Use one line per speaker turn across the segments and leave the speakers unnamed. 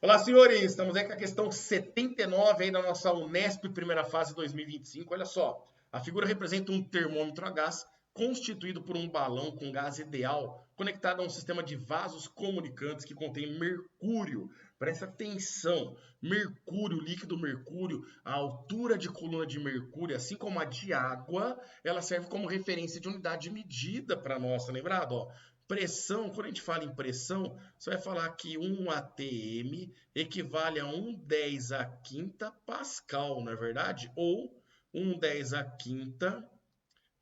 Olá, senhores! Estamos aí com a questão 79 aí da nossa Unesp primeira fase 2025. Olha só, a figura representa um termômetro a gás constituído por um balão com gás ideal conectado a um sistema de vasos comunicantes que contém mercúrio. Presta atenção, mercúrio, líquido mercúrio, a altura de coluna de mercúrio, assim como a de água, ela serve como referência de unidade de medida para nós, tá lembrado? Ó, pressão, quando a gente fala em pressão, você vai falar que 1 atm equivale a 1/10 a quinta Pascal, não é verdade? Ou 1/10 a quinta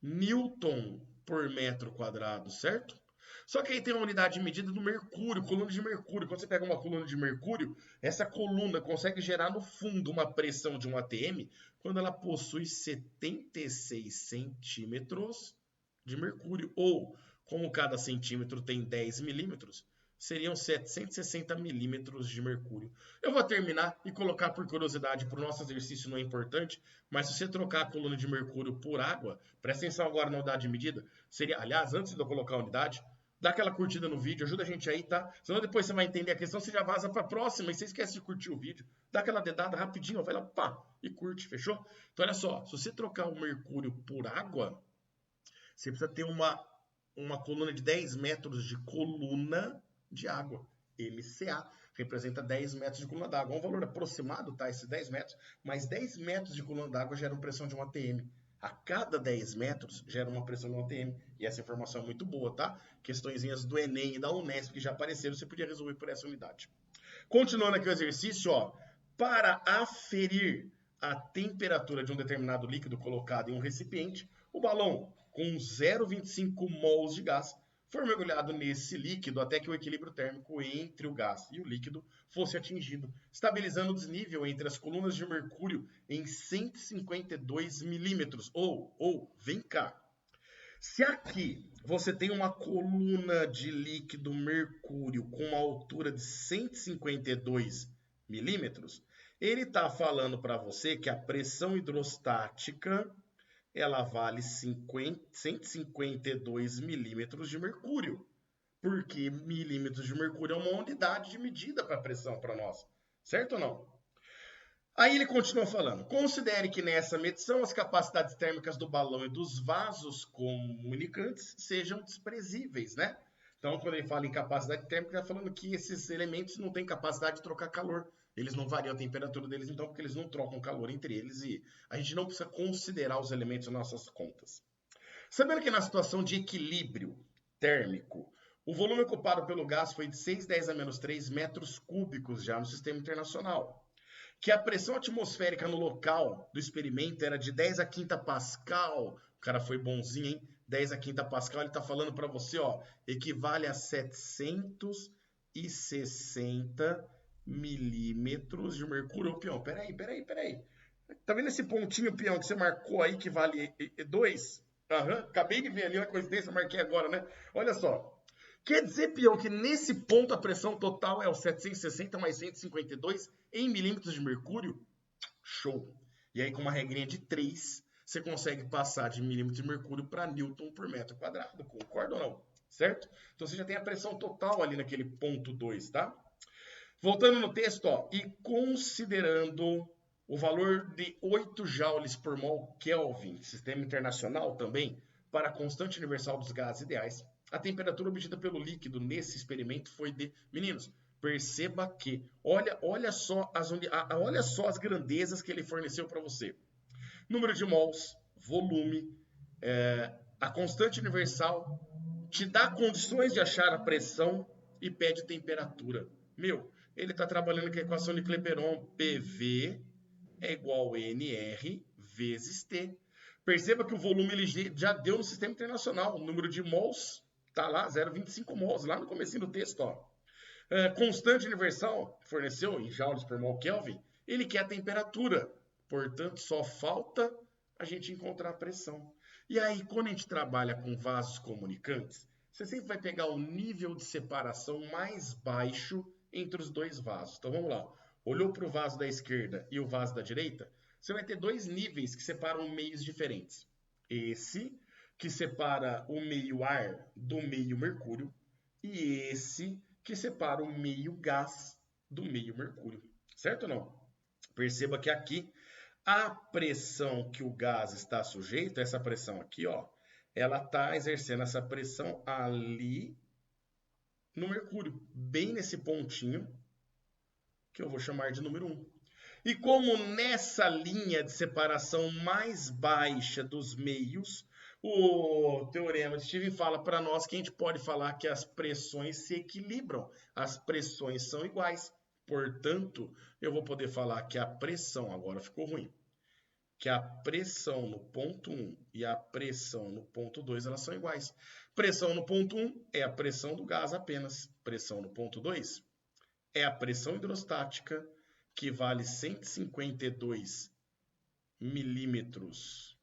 Newton por metro quadrado, certo? Só que aí tem a unidade de medida do mercúrio, coluna de mercúrio. Quando você pega uma coluna de mercúrio, essa coluna consegue gerar no fundo uma pressão de 1 atm quando ela possui 76 centímetros de mercúrio. Ou, como cada centímetro tem 10 milímetros, seriam 760 milímetros de mercúrio. Eu vou terminar e colocar por curiosidade, para o nosso exercício não é importante, mas se você trocar a coluna de mercúrio por água, presta atenção agora na unidade de medida, seria, aliás, antes de eu colocar a unidade, dá aquela curtida no vídeo, ajuda a gente aí, tá? Senão depois você vai entender a questão, você já vaza para a próxima e você esquece de curtir o vídeo. Dá aquela dedada rapidinho, vai lá, pá, e curte, fechou? Então olha só, se você trocar o mercúrio por água, você precisa ter uma coluna de 10 metros de coluna de água. MCA representa 10 metros de coluna d'água. É um valor aproximado, tá? Esses 10 metros, mas 10 metros de coluna d'água geram pressão de 1 atm. A cada 10 metros gera uma pressão de 1 atm. E essa informação é muito boa, tá? Questõezinhas do Enem e da Unesp que já apareceram, você podia resolver por essa unidade. Continuando aqui o exercício, ó. Para aferir a temperatura de um determinado líquido colocado em um recipiente, o balão com 0,25 mols de gás foi mergulhado nesse líquido até que o equilíbrio térmico entre o gás e o líquido fosse atingido, estabilizando o desnível entre as colunas de mercúrio em 152 milímetros. Vem cá, se aqui você tem uma coluna de líquido mercúrio com uma altura de 152 milímetros, ele está falando para você que a pressão hidrostática ela vale 152 milímetros de mercúrio, porque milímetros de mercúrio é uma unidade de medida para pressão para nós, certo ou não? Aí ele continua falando, considere que nessa medição as capacidades térmicas do balão e dos vasos comunicantes sejam desprezíveis, né? Então, quando ele fala em capacidade térmica, ele está falando que esses elementos não têm capacidade de trocar calor. Eles não variam a temperatura deles, então, porque eles não trocam calor entre eles e a gente não precisa considerar os elementos nas nossas contas. Sabendo que na situação de equilíbrio térmico, o volume ocupado pelo gás foi de 6 × 10⁻³ metros cúbicos já no sistema internacional, que a pressão atmosférica no local do experimento era de 10 a quinta Pascal. O cara foi bonzinho, hein? 10 a quinta Pascal, ele tá falando para você, ó, equivale a 760 milímetros de mercúrio. Ô, peão, peraí. Tá vendo esse pontinho, peão, que você marcou aí, que vale 2? Acabei de ver ali, uma coincidência, marquei agora, né? Olha só. Quer dizer, peão, que nesse ponto a pressão total é o 760 mais 152 em milímetros de mercúrio? Show! E aí, com uma regrinha de 3, você consegue passar de milímetros de mercúrio para Newton por metro quadrado. Concorda ou não? Certo? Então você já tem a pressão total ali naquele ponto 2, tá? Voltando no texto, ó, e considerando o valor de 8 joules por mol Kelvin, sistema internacional também, para a constante universal dos gases ideais, a temperatura obtida pelo líquido nesse experimento foi de... Meninos, perceba que, olha só as grandezas que ele forneceu para você. Número de mols, volume, a constante universal, te dá condições de achar a pressão e pede temperatura. Meu, ele está trabalhando com a equação de Clapeyron, PV é igual a NR vezes T. Perceba que o volume ele já deu no sistema internacional. O número de mols está lá, 0,25 mols, lá no comecinho do texto. Ó. Constante universal, forneceu em joules por mol Kelvin, ele quer a temperatura. Portanto, só falta a gente encontrar a pressão. E aí, quando a gente trabalha com vasos comunicantes, você sempre vai pegar o nível de separação mais baixo entre os dois vasos. Então vamos lá. Olhou para o vaso da esquerda e o vaso da direita, você vai ter dois níveis que separam meios diferentes. Esse, que separa o meio ar do meio mercúrio, e esse, que separa o meio gás do meio mercúrio. Certo ou não? Perceba que aqui a pressão que o gás está sujeito, essa pressão aqui, ó, ela está exercendo essa pressão ali no mercúrio, bem nesse pontinho que eu vou chamar de número 1. E como nessa linha de separação mais baixa dos meios, o teorema de Stevens fala para nós que a gente pode falar que as pressões se equilibram, as pressões são iguais. Portanto, eu vou poder falar que a pressão, agora ficou ruim, que a pressão no ponto 1 e a pressão no ponto 2 elas são iguais. Pressão no ponto 1 é a pressão do gás apenas. Pressão no ponto 2 é a pressão hidrostática, que vale 152 milímetros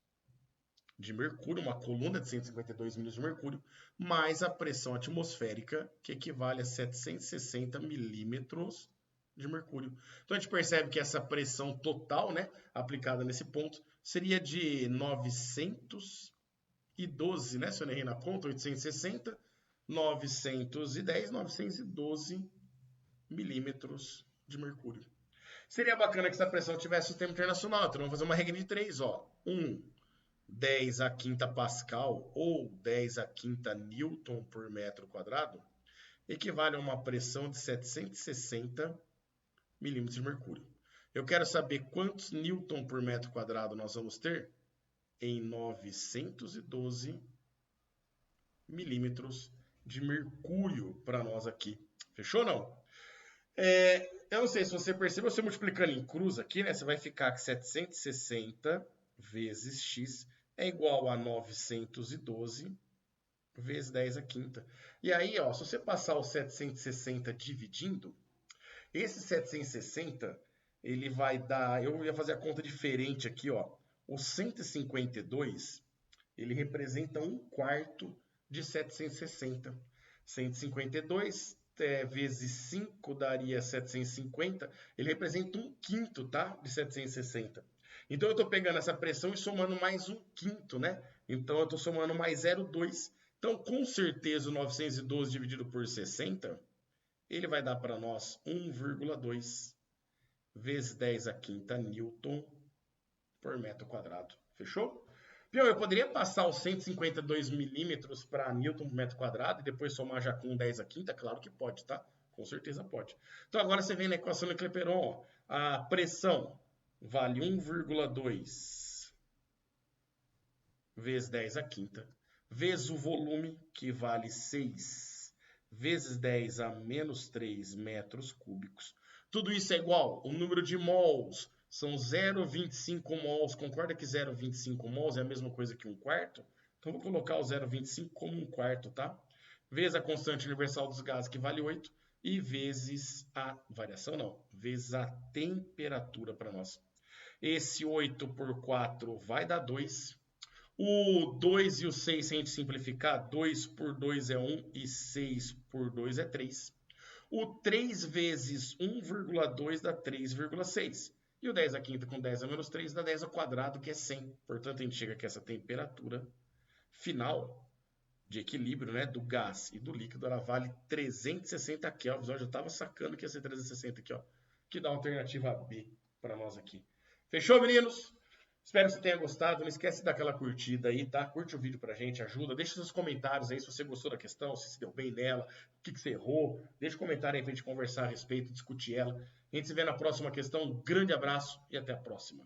de mercúrio, uma coluna de 152 milímetros de mercúrio, mais a pressão atmosférica, que equivale a 760 milímetros de mercúrio. Então a gente percebe que essa pressão total, né, aplicada nesse ponto, seria de 912, né, se eu não errei na conta, 860, 910, 912 milímetros de mercúrio. Seria bacana que essa pressão tivesse o termo internacional. Então vamos fazer uma regra de 3, ó. 10 a quinta Pascal ou 10 a quinta Newton por metro quadrado equivale a uma pressão de 760 milímetros de mercúrio. Eu quero saber quantos Newton por metro quadrado nós vamos ter em 912 milímetros de mercúrio para nós aqui. Fechou ou não? Eu não sei se você percebeu, você multiplicando em cruz aqui, né? Você vai ficar que 760 vezes x é igual a 912 vezes 10 a quinta. E aí, ó, se você passar o 760 dividindo, esse 760, ele vai dar... Eu ia fazer a conta diferente aqui, ó. O 152, ele representa 1/4 de 760. 152 vezes 5 daria 750. Ele representa 1/5, tá? De 760. Então, eu estou pegando essa pressão e somando mais 1/5, né? Então, eu estou somando mais 0,2. Então, com certeza, o 912 dividido por 60, ele vai dar para nós 1,2 vezes 10 a quinta Newton por metro quadrado. Fechou? Pior, eu poderia passar os 152 milímetros para Newton por metro quadrado e depois somar já com 10 a quinta? Claro que pode, tá? Com certeza pode. Então, agora você vem na equação do Clapeyron, ó, a pressão vale 1,2 vezes 10 a quinta, vezes o volume, que vale 6 vezes 10 a menos 3 metros cúbicos. Tudo isso é igual, o número de mols são 0,25 mols. Concorda que 0,25 mols é a mesma coisa que 1/4? Então, vou colocar o 0,25 como 1/4, tá? Vezes a constante universal dos gases, que vale 8, e vezes a variação, não, vezes a temperatura para nós. Esse 8 por 4 vai dar 2. O 2 e o 6, se a gente simplificar, 2 por 2 é 1 e 6 por 2 é 3. O 3 vezes 1,2 dá 3,6. E o 10 a quinta com 10 a menos 3 dá 10 ao quadrado, que é 100. Portanto, a gente chega que essa temperatura final de equilíbrio, né, do gás e do líquido, ela vale 360 kelvins. Eu já estava sacando que ia ser 360 aqui, ó, que dá a alternativa B para nós aqui. Fechou, meninos? Espero que você tenha gostado. Não esquece de dar aquela curtida aí, tá? Curte o vídeo pra gente, ajuda. Deixa seus comentários aí se você gostou da questão, se deu bem nela, o que você errou. Deixa um comentário aí pra gente conversar a respeito, discutir ela. A gente se vê na próxima questão. Um grande abraço e até a próxima.